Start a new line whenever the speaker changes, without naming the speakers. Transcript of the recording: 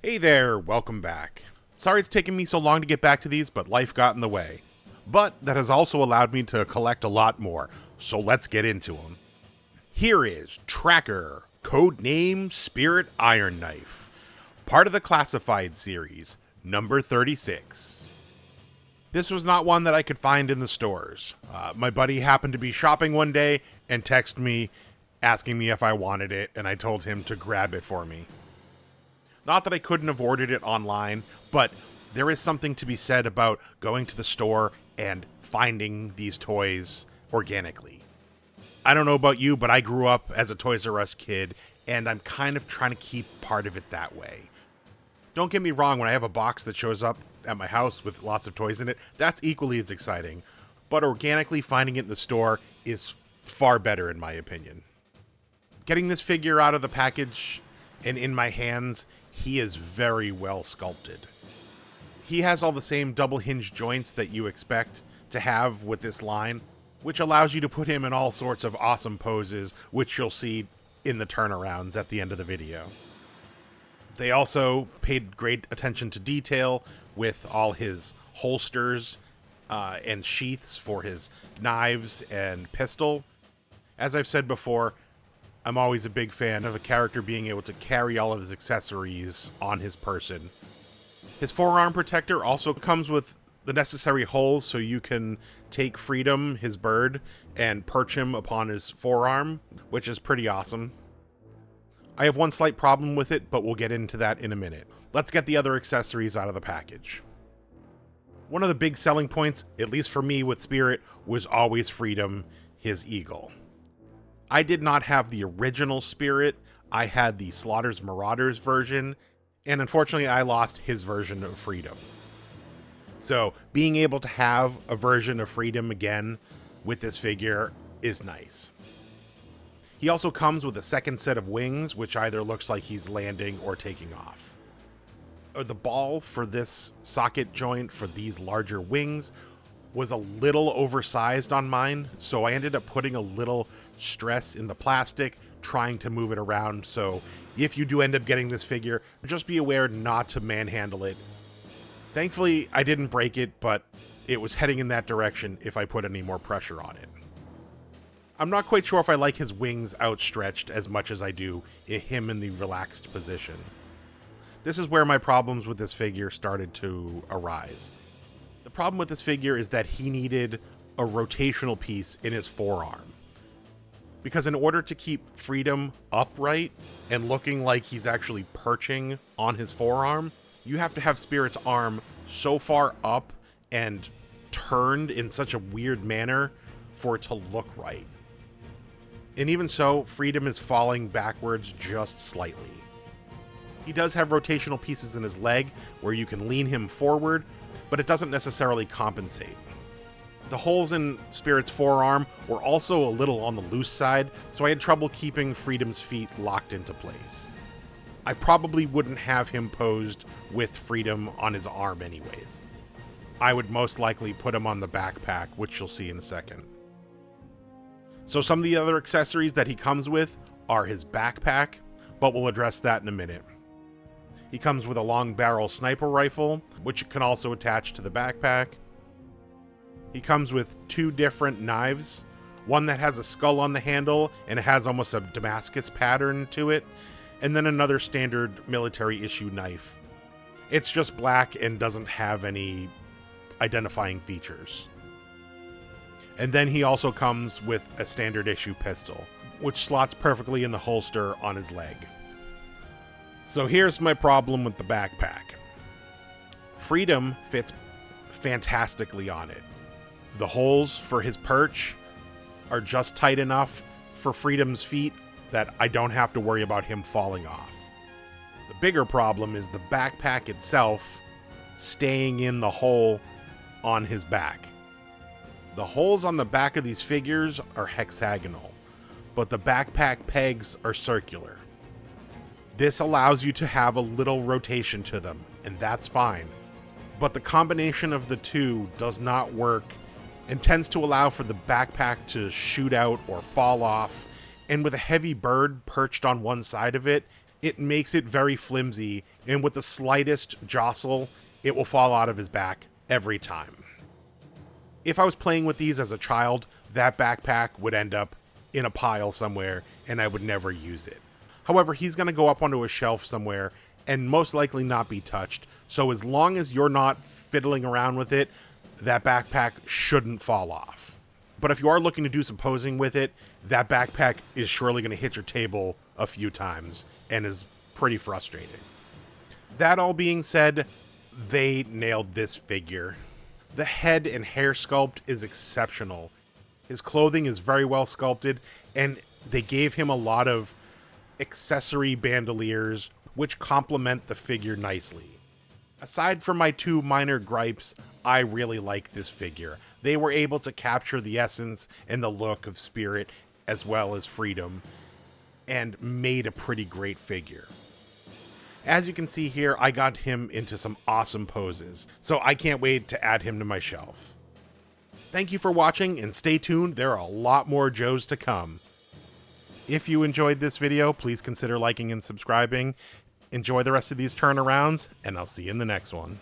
Hey there, welcome back. Sorry it's taken me so long to get back to these, but life got in the way. But that has also allowed me to collect a lot more, so let's get into them. Here is Tracker, codename Spirit Iron Knife, part of the Classified series, number 36. This was not one that I could find in the stores. My buddy happened to be shopping one day and texted me asking me if I wanted it, and I told him to grab it for me. Not that I couldn't have ordered it online, but there is something to be said about going to the store and finding these toys organically. I don't know about you, but I grew up as a Toys R Us kid, and I'm kind of trying to keep part of it that way. Don't get me wrong, when I have a box that shows up at my house with lots of toys in it, that's equally as exciting. But organically finding it in the store is far better, in my opinion. Getting this figure out of the package and in my hands, he is very well sculpted. He has all the same double hinge joints that you expect to have with this line, which allows you to put him in all sorts of awesome poses, which you'll see in the turnarounds at the end of the video. They also paid great attention to detail with all his holsters and sheaths for his knives and pistol. As I've said before, I'm always a big fan of a character being able to carry all of his accessories on his person. His forearm protector also comes with the necessary holes so you can take Freedom, his bird, and perch him upon his forearm, which is pretty awesome. I have one slight problem with it, but we'll get into that in a minute. Let's get the other accessories out of the package. One of the big selling points, at least for me with Spirit, was always Freedom, his eagle. I did not have the original Spirit. I had the Slaughter's Marauders version, and unfortunately I lost his version of Freedom. So being able to have a version of Freedom again with this figure is nice. He also comes with a second set of wings, which either looks like he's landing or taking off. The ball for this socket joint for these larger wings was a little oversized on mine, so I ended up putting a little stress in the plastic, trying to move it around. So if you do end up getting this figure, just be aware not to manhandle it. Thankfully, I didn't break it, but it was heading in that direction if I put any more pressure on it. I'm not quite sure if I like his wings outstretched as much as I do him in the relaxed position. This is where my problems with this figure started to arise. The problem with this figure is that he needed a rotational piece in his forearm. Because in order to keep Freedom upright and looking like he's actually perching on his forearm, you have to have Spirit's arm so far up and turned in such a weird manner for it to look right. And even so, Freedom is falling backwards just slightly. He does have rotational pieces in his leg where you can lean him forward, but it doesn't necessarily compensate. The holes in Spirit's forearm were also a little on the loose side, so I had trouble keeping Freedom's feet locked into place. I probably wouldn't have him posed with Freedom on his arm anyways. I would most likely put him on the backpack, which you'll see in a second. So some of the other accessories that he comes with are his backpack, but we'll address that in a minute. He comes with a long barrel sniper rifle, which can also attach to the backpack. He comes with two different knives, one that has a skull on the handle and it has almost a Damascus pattern to it, and then another standard military issue knife. It's just black and doesn't have any identifying features. And then he also comes with a standard issue pistol, which slots perfectly in the holster on his leg. So here's my problem with the backpack. Freedom fits fantastically on it. The holes for his perch are just tight enough for Freedom's feet that I don't have to worry about him falling off. The bigger problem is the backpack itself staying in the hole on his back. The holes on the back of these figures are hexagonal, but the backpack pegs are circular. This allows you to have a little rotation to them, and that's fine. But the combination of the two does not work and tends to allow for the backpack to shoot out or fall off, and with a heavy bird perched on one side of it, it makes it very flimsy and with the slightest jostle, it will fall out of his back every time. If I was playing with these as a child, that backpack would end up in a pile somewhere, and I would never use it. However, he's going to go up onto a shelf somewhere and most likely not be touched, so as long as you're not fiddling around with it, that backpack shouldn't fall off. But if you are looking to do some posing with it, that backpack is surely going to hit your table a few times and is pretty frustrating. That all being said, they nailed this figure. The head and hair sculpt is exceptional. His clothing is very well sculpted, and they gave him a lot of accessory bandoliers which complement the figure nicely. Aside from my two minor gripes, I really like this figure. They were able to capture the essence and the look of Spirit as well as Freedom, and made a pretty great figure. As you can see here, I got him into some awesome poses, so I can't wait to add him to my shelf. Thank you for watching, and stay tuned, there are a lot more Joes to come. If you enjoyed this video, please consider liking and subscribing. Enjoy the rest of these turnarounds, and I'll see you in the next one.